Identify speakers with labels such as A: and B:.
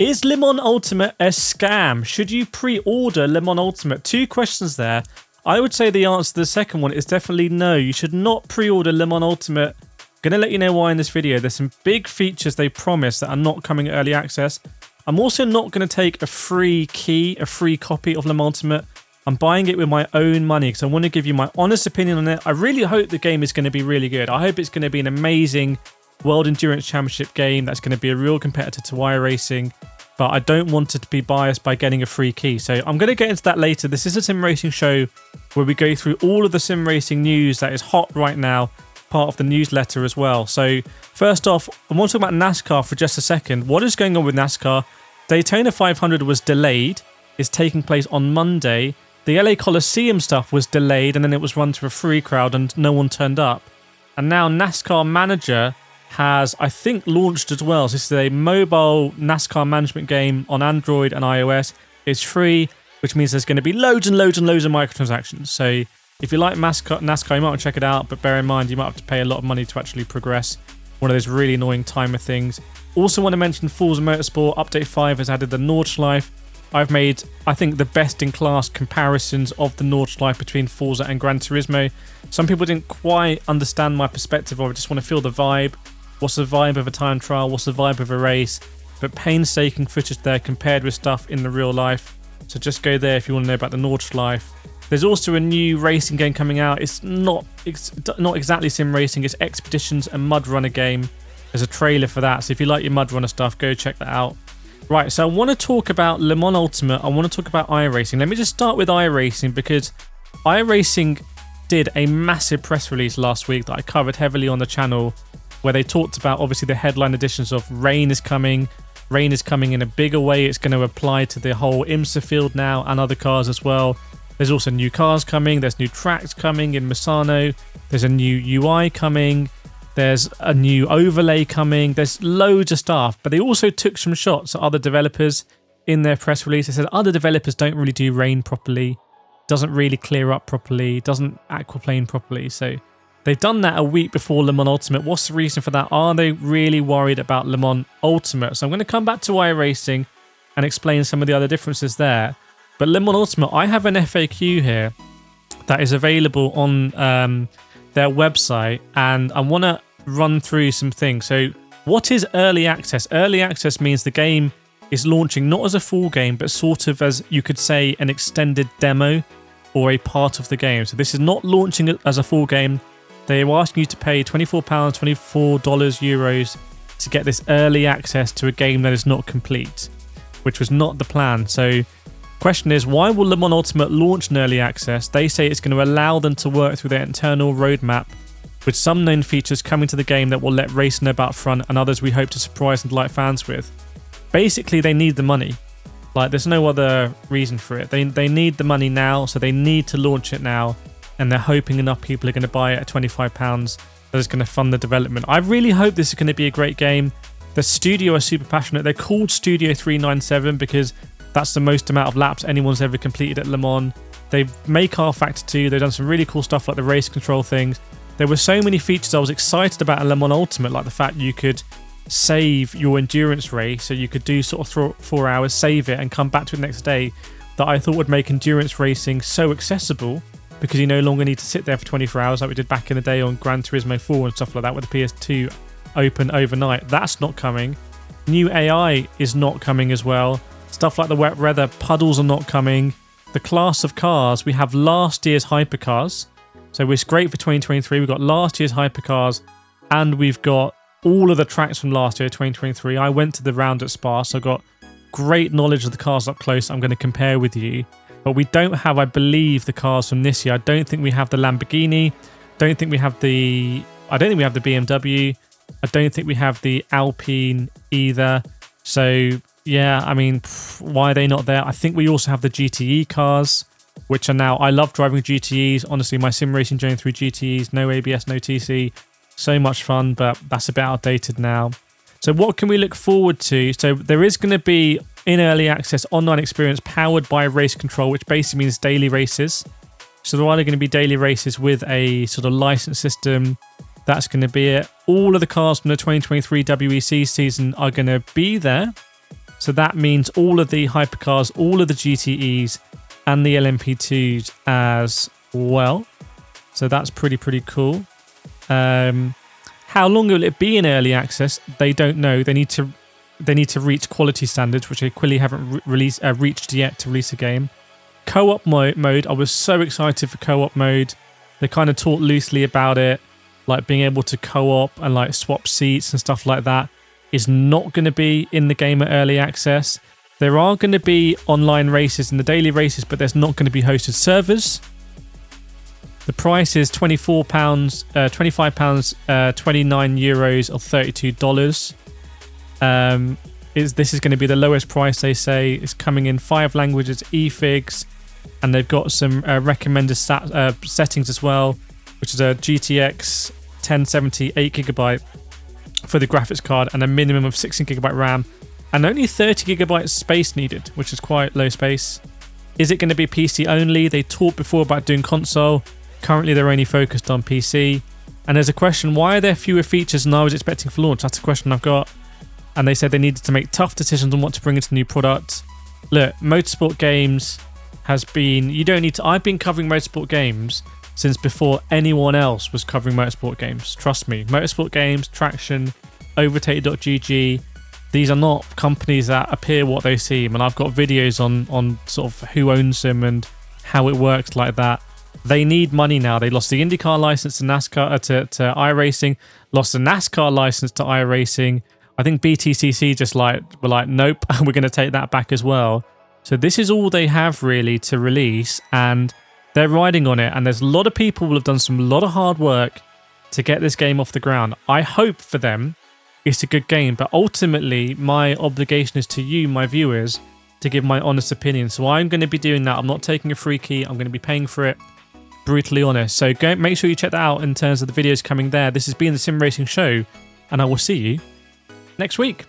A: Is Le Mans Ultimate a scam? Should you pre-order Le Mans Ultimate? 2 questions there. I would say the answer to the second one is definitely no. You should not pre-order Le Mans Ultimate. I'm going to let you know why in this video. There's some big features they promise that are not coming at early access. I'm also not going to take a free key, a free copy of Le Mans Ultimate. I'm buying it with my own money because I want to give you my honest opinion on it. I really hope the game is going to be really good. I hope it's going to be an amazing World Endurance Championship game that's going to be a real competitor to iRacing, but I don't want it to be biased by getting a free key. So I'm going to get into that later. This is a sim racing show where we go through all of the sim racing news that is hot right now, part of the newsletter as well. So first off, I want to talk about NASCAR for just a second. What is going on with NASCAR? Daytona 500 was delayed. It's taking place on Monday. The LA Coliseum stuff was delayed and then it was run to a free crowd and no one turned up. And now NASCAR Manager has, I think, launched as well. So this is a mobile NASCAR management game on Android and iOS. It's free, which means there's going to be loads and loads and loads of microtransactions. So if you like NASCAR, you might want to check it out, but bear in mind you might have to pay a lot of money to actually progress. One of those really annoying timer things. Also want to mention Forza Motorsport Update 5 has added the Nordschleife. I've made, I think, the best-in-class comparisons of the Nordschleife between Forza and Gran Turismo. Some people didn't quite understand my perspective, or just want to feel the vibe. What's the vibe of a time trial? What's the vibe of a race? But painstaking footage there compared with stuff in the real life. So just go there if you want to know about the Nordschleife. There's also a new racing game coming out. It's not exactly sim racing. It's Expeditions and MudRunner game. There's a trailer for that. So if you like your MudRunner stuff, go check that out. Right, so I want to talk about Le Mans Ultimate. I want to talk about iRacing. Let me just start with iRacing because iRacing did a massive press release last week that I covered heavily on the channel, where they talked about obviously the headline editions of Rain is coming. Rain is coming in a bigger way. It's going to apply to the whole IMSA field now and other cars as well. There's also new cars coming. There's new tracks coming in Misano. There's a new UI coming. There's a new overlay coming. There's loads of stuff. But they also took some shots at other developers in their press release. They said other developers don't really do Rain properly. Doesn't really clear up properly. Doesn't aquaplane properly. So they've done that a week before Le Mans Ultimate. What's the reason for that? Are they really worried about Le Mans Ultimate? So I'm going to come back to iRacing and explain some of the other differences there. But Le Mans Ultimate, I have an FAQ here that is available on their website, and I want to run through some things. So what is early access? Early access means the game is launching not as a full game, but sort of as, you could say, an extended demo or a part of the game. So this is not launching as a full game. They are asking you to pay £24, €24 to get this early access to a game that is not complete, which was not the plan. So question is, why will Le Mans Ultimate launch in early access? They say it's going to allow them to work through their internal roadmap with some known features coming to the game that will let racing know about front and others we hope to surprise and delight fans with. Basically, they need the money. Like, there's no other reason for it. They need the money now, so they need to launch it now, and they're hoping enough people are going to buy it at £25 that is going to fund the development. I really hope this is going to be a great game. The studio are super passionate. They're called Studio 397 because that's the most amount of laps anyone's ever completed at Le Mans. They make R-Factor 2. They've done some really cool stuff like the race control things. There were so many features I was excited about in Le Mans Ultimate, like the fact you could save your endurance race, so you could do sort of 4 hours, save it, and come back to it the next day, that I thought would make endurance racing so accessible because you no longer need to sit there for 24 hours like we did back in the day on Gran Turismo 4 and stuff like that with the PS2 open overnight. That's not coming. New AI is not coming as well. Stuff like the wet weather puddles are not coming. The class of cars, we have last year's hypercars. So it's great for 2023. We've got last year's hypercars and we've got all of the tracks from last year, 2023. I went to the round at Spa, so I got great knowledge of the cars up close I'm going to compare with you. But we don't have, I believe, the cars from this year. I don't think we have the Lamborghini. I don't think we have the BMW. I don't think we have the Alpine either. So yeah, I mean, why are they not there? I think we also have the GTE cars, which are now, I love driving GTEs. Honestly, my sim racing journey through GTEs, no ABS, no TC. So much fun, but that's a bit outdated now. So what can we look forward to? So there is going to be, in early access, online experience powered by race control, which basically means daily races. So there are going to be daily races with a sort of license system. That's going to be it. All of the cars from the 2023 WEC season are going to be there. So that means all of the hypercars, all of the GTEs, and the LMP2s as well. So that's pretty cool. How long will it be in early access? They don't know. They need to reach quality standards, which they clearly haven't reached yet to release a game. Co-op mode. I was so excited for co-op mode. They kind of talked loosely about it, like being able to co-op and like swap seats and stuff like that is not going to be in the game at early access. There are going to be online races and the daily races, but there's not going to be hosted servers. The price is £24, £25, 29 euros, or $32. This is going to be the lowest price, they say. It's coming in 5 languages, eFigs, and they've got some recommended settings as well, which is a GTX 1070 8GB for the graphics card and a minimum of 16GB RAM and only 30GB space needed, which is quite low space. Is it going to be PC only? They talked before about doing console. Currently, they're only focused on PC. And there's a question, why are there fewer features than I was expecting for launch? That's a question I've got. And they said they needed to make tough decisions on what to bring into new products. Look, Motorsport games has been... You don't need to... I've been covering Motorsport games since before anyone else was covering Motorsport games. Trust me. Motorsport games, Traction, Overtake.gg, these are not companies that appear what they seem. And I've got videos on sort of who owns them and how it works like that. They need money now. They lost the IndyCar license to NASCAR to iRacing, lost the NASCAR license to iRacing. I think BTCC just were like, nope, we're going to take that back as well. So this is all they have really to release, and they're riding on it. And there's a lot of people who have done a lot of hard work to get this game off the ground. I hope for them it's a good game, but ultimately my obligation is to you, my viewers, to give my honest opinion. So I'm going to be doing that. I'm not taking a free key. I'm going to be paying for it. Brutally honest. So go make sure you check that out in terms of the videos coming there. This has been the Sim Racing Show, and I will see you next week.